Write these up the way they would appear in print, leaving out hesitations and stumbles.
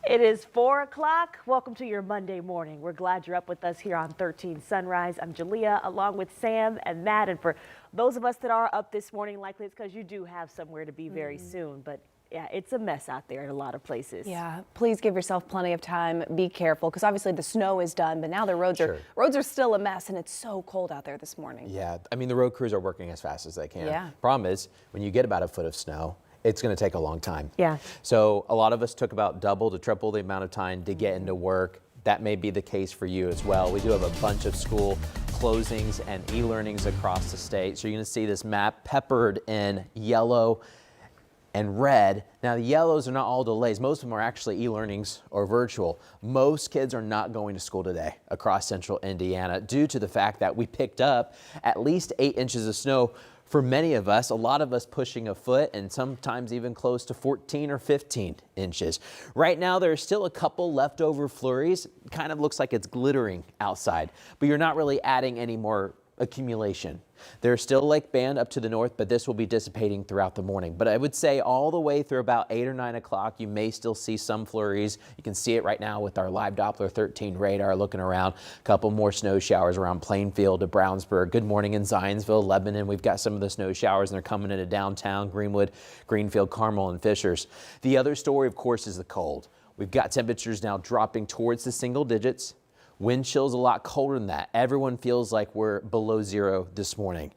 It is 4 o'clock. Welcome to your Monday morning. We're glad you're up with us here on 13 Sunrise. I'm Jalea along with Sam and Matt. And for those of us that are up this morning, likely it's because you do have somewhere to be very soon. But yeah, it's a mess out there in a lot of places. Yeah, please give yourself plenty of time. Be careful because obviously the snow is done, but now the roads are still a mess, and it's so cold out there this morning. Yeah, I mean the road crews are working as fast as they can. Yeah. Problem is, when you get about a foot of snow, it's going to take a long time. Yeah. So a lot of us took about double to triple the amount of time to get into work. That may be the case for you as well. We do have a bunch of school closings and e-learnings across the state. So you're going to see this map peppered in yellow and red. Now the yellows are not all delays. Most of them are actually e-learnings or virtual. Most kids are not going to school today across central Indiana due to the fact that we picked up at least 8 inches of snow. For many of us, a lot of us pushing a foot and sometimes even close to 14 or 15 inches. Right now, there are still a couple leftover flurries. Kind of looks like it's glittering outside, but you're not really adding any more accumulation. There's still Lake Band up to the north, but this will be dissipating throughout the morning. But I would say all the way through about 8 or 9 o'clock, you may still see some flurries. You can see it right now with our live Doppler 13 radar looking around. A couple more snow showers around Plainfield to Brownsburg. Good morning in Zionsville, Lebanon. We've got some of the snow showers, and they're coming into downtown Greenwood, Greenfield, Carmel, and Fishers. The other story, of course, is the cold. We've got temperatures now dropping towards the single digits. Wind chill's a lot colder than that. Everyone feels like we're below zero this morning.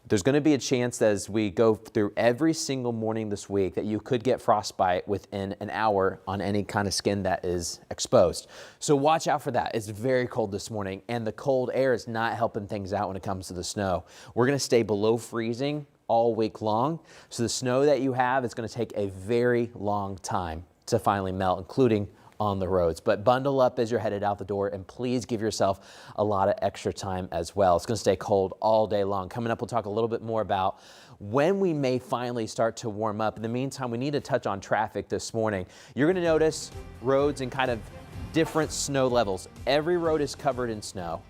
There's going to be a chance that as we go through every single morning this week that you could get frostbite within an hour on any kind of skin that is exposed. So watch out for that. It's very cold this morning, and the cold air is not helping things out when it comes to the snow. We're going to stay below freezing all week long. So the snow that you have is going to take a very long time to finally melt, including on the roads. But bundle up as you're headed out the door, and please give yourself a lot of extra time as well. It's going to stay cold all day long. Coming up, we'll talk a little bit more about when we may finally start to warm up. In the meantime, we need to touch on traffic this morning. You're going to notice roads in kind of different snow levels. Every road is covered in snow.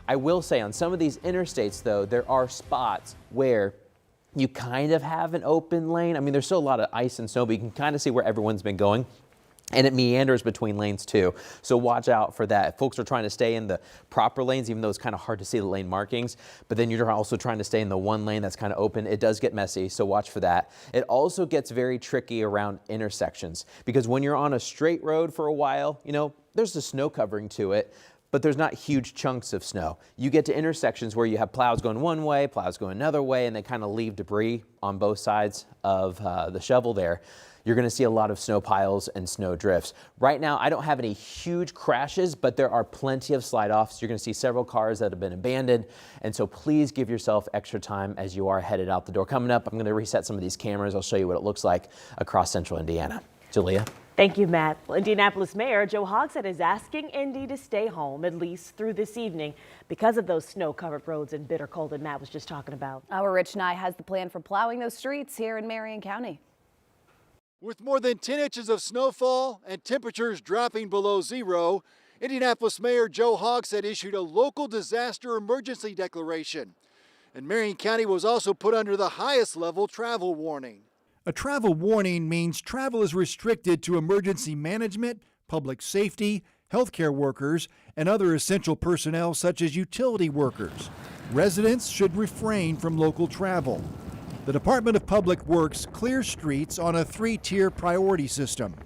I will say on some of these interstates, though, there are spots where you kind of have an open lane. I mean, there's still a lot of ice and snow, but you can kind of see where everyone's been going. And it meanders between lanes too. So watch out for that. Folks are trying to stay in the proper lanes, even though it's kind of hard to see the lane markings. But then you're also trying to stay in the one lane that's kind of open. It does get messy, so watch for that. It also gets very tricky around intersections because when you're on a straight road for a while, you know, there's a snow covering to it, but there's not huge chunks of snow. You get to intersections where you have plows going one way, plows going another way, and they kind of leave debris on both sides of the shovel there. You're going to see a lot of snow piles and snow drifts. Right now, I don't have any huge crashes, but there are plenty of slide-offs. You're going to see several cars that have been abandoned, and so please give yourself extra time as you are headed out the door. Coming up, I'm going to reset some of these cameras. I'll show you what it looks like across central Indiana. Jalea. Thank you, Matt. Well, Indianapolis Mayor Joe Hogsett is asking Indy to stay home at least through this evening because of those snow-covered roads and bitter cold that Matt was just talking about. Our Rich Nye has the plan for plowing those streets here in Marion County. With more than 10 inches of snowfall and temperatures dropping below zero, Indianapolis Mayor Joe Hogsett issued a local disaster emergency declaration. And Marion County was also put under the highest level travel warning. A travel warning means travel is restricted to emergency management, public safety, healthcare workers, and other essential personnel such as utility workers. Residents should refrain from local travel. The Department of Public Works clears streets on a 3-tier priority system.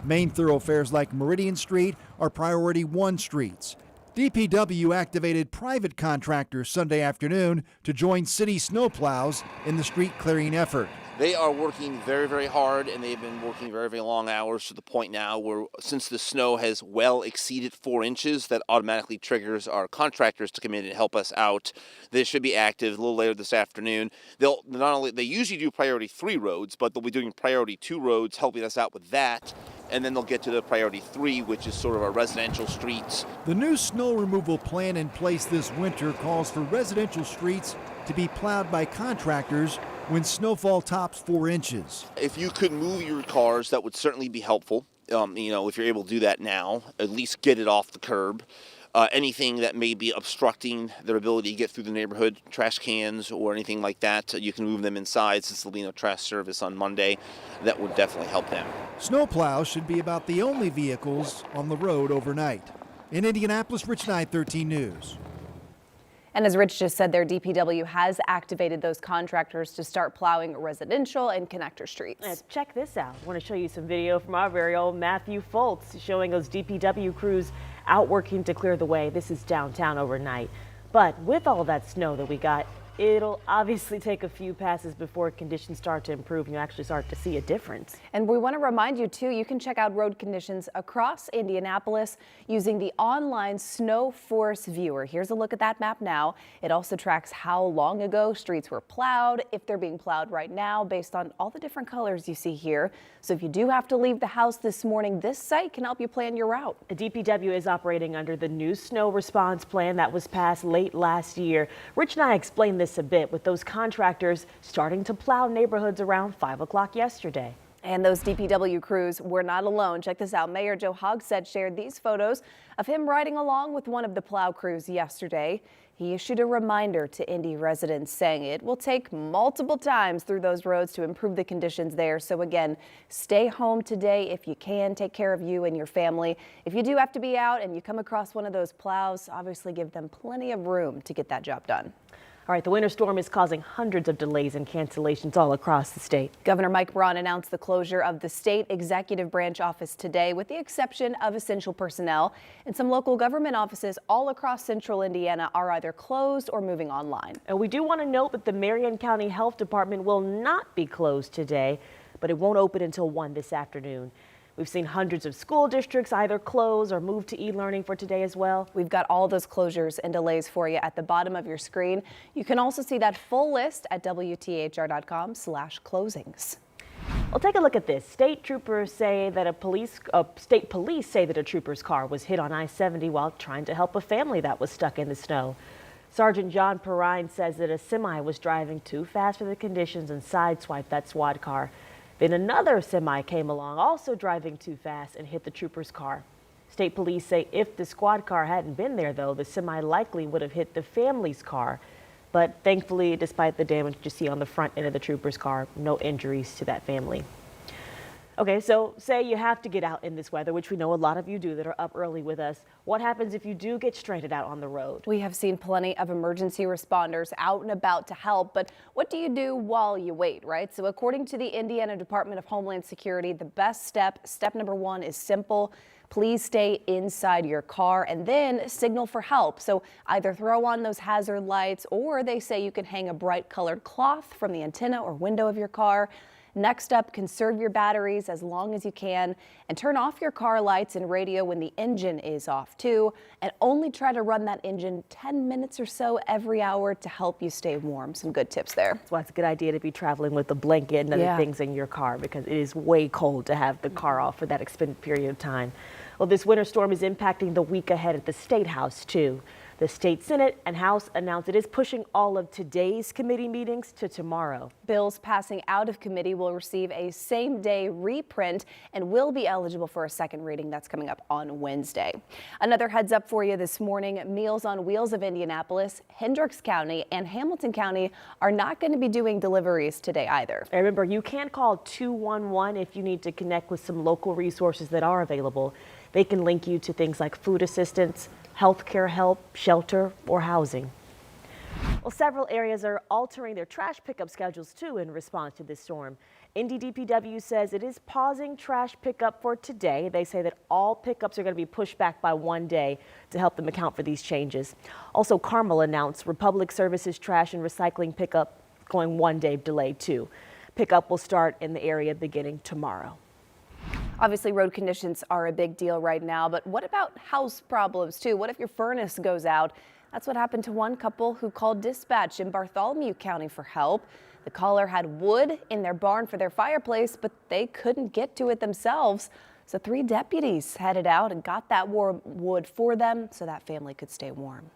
Main thoroughfares like Meridian Street are Priority 1 streets. DPW activated private contractors Sunday afternoon to join city snowplows in the street clearing effort. They are working very, very hard, and they've been working very, very long hours to the point now where since the snow has well exceeded 4 inches, that automatically triggers our contractors to come in and help us out. They should be active a little later this afternoon. They usually do priority 3 roads, but they'll be doing priority 2 roads, helping us out with that. And then they'll get to the priority 3, which is sort of our residential streets. The new snow removal plan in place this winter calls for residential streets to be plowed by contractors when snowfall tops 4 inches. If you could move your cars, that would certainly be helpful. If you're able to do that now, at least get it off the curb. anything that may be obstructing their ability to get through the neighborhood, trash cans or anything like that, you can move them inside since there'll be no trash service on Monday. That would definitely help them. Snowplows should be about the only vehicles on the road overnight. In Indianapolis, Rich Knight, 13 News. And as Rich just said, their DPW has activated those contractors to start plowing residential and connector streets. And check this out. I want to show you some video from our very own Matthew Foltz showing those DPW crews out working to clear the way. This is downtown overnight. But with all that snow that we got, it'll obviously take a few passes before conditions start to improve and you actually start to see a difference. And we want to remind you too, you can check out road conditions across Indianapolis using the online Snow Force Viewer. Here's a look at that map now. It also tracks how long ago streets were plowed, if they're being plowed right now, based on all the different colors you see here. So if you do have to leave the house this morning, this site can help you plan your route. The DPW is operating under the new snow response plan that was passed late last year. Rich and I explained this a bit with those contractors starting to plow neighborhoods around 5 o'clock yesterday. And those DPW crews were not alone. Check this out. Mayor Joe Hogsett shared these photos of him riding along with one of the plow crews yesterday. He issued a reminder to Indy residents saying it will take multiple times through those roads to improve the conditions there. So again, stay home today if you can. Take care of you and your family. If you do have to be out and you come across one of those plows, obviously give them plenty of room to get that job done. All right, the winter storm is causing hundreds of delays and cancellations all across the state. Governor Mike Braun announced the closure of the state executive branch office today, with the exception of essential personnel. And some local government offices all across central Indiana are either closed or moving online. And we do want to note that the Marion County Health Department will not be closed today, but it won't open until 1 this afternoon. We've seen hundreds of school districts either close or move to e-learning for today as well. We've got all those closures and delays for you at the bottom of your screen. You can also see that full list at WTHR.com/closings. Well, take a look at this. State troopers say that state police say that a trooper's car was hit on I-70 while trying to help a family that was stuck in the snow. Sergeant John Perrine says that a semi was driving too fast for the conditions and sideswiped that SWAT car. Then another semi came along, also driving too fast, and hit the trooper's car. State police say if the squad car hadn't been there, though, the semi likely would have hit the family's car. But thankfully, despite the damage you see on the front end of the trooper's car, no injuries to that family. Okay, so say you have to get out in this weather, which we know a lot of you do that are up early with us. What happens if you do get stranded out on the road? We have seen plenty of emergency responders out and about to help, but what do you do while you wait, right? So according to the Indiana Department of Homeland Security, the best step number 1 is simple. Please stay inside your car and then signal for help. So either throw on those hazard lights, or they say you can hang a bright colored cloth from the antenna or window of your car. Next up, conserve your batteries as long as you can and turn off your car lights and radio when the engine is off too, and only try to run that engine 10 minutes or so every hour to help you stay warm. Some good tips there. That's why it's a good idea to be traveling with a blanket and other things in your car, because it is way cold to have the car off for that extended period of time. Well, this winter storm is impacting the week ahead at the State House too. The state Senate and House announced it is pushing all of today's committee meetings to tomorrow. Bills passing out of committee will receive a same-day reprint and will be eligible for a second reading. That's coming up on Wednesday. Another heads up for you this morning: Meals on Wheels of Indianapolis, Hendricks County, and Hamilton County are not going to be doing deliveries today either. And remember, you can call 211 if you need to connect with some local resources that are available. They can link you to things like food assistance, healthcare help, shelter, or housing. Well, several areas are altering their trash pickup schedules too in response to this storm. Indy DPW says it is pausing trash pickup for today. They say that all pickups are going to be pushed back by 1 day to help them account for these changes. Also, Carmel announced Republic Services trash and recycling pickup going 1 day delayed too. Pickup will start in the area beginning tomorrow. Obviously, road conditions are a big deal right now, but what about house problems too? What if your furnace goes out? That's what happened to one couple who called dispatch in Bartholomew County for help. The caller had wood in their barn for their fireplace, but they couldn't get to it themselves. So 3 deputies headed out and got that warm wood for them so that family could stay warm.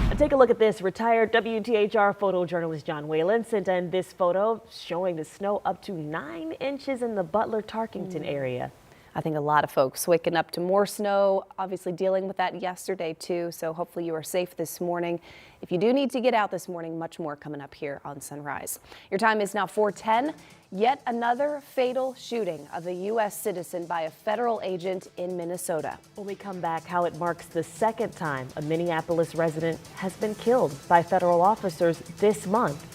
And take a look at this. Retired WTHR photojournalist John Whalen sent in this photo showing the snow up to 9 inches in the Butler-Tarkington area. I think a lot of folks waking up to more snow, obviously dealing with that yesterday too. So hopefully you are safe this morning. If you do need to get out this morning, much more coming up here on Sunrise. Your time is now 4:10. Yet another fatal shooting of a U.S. citizen by a federal agent in Minnesota. When we come back, how it marks the second time a Minneapolis resident has been killed by federal officers this month.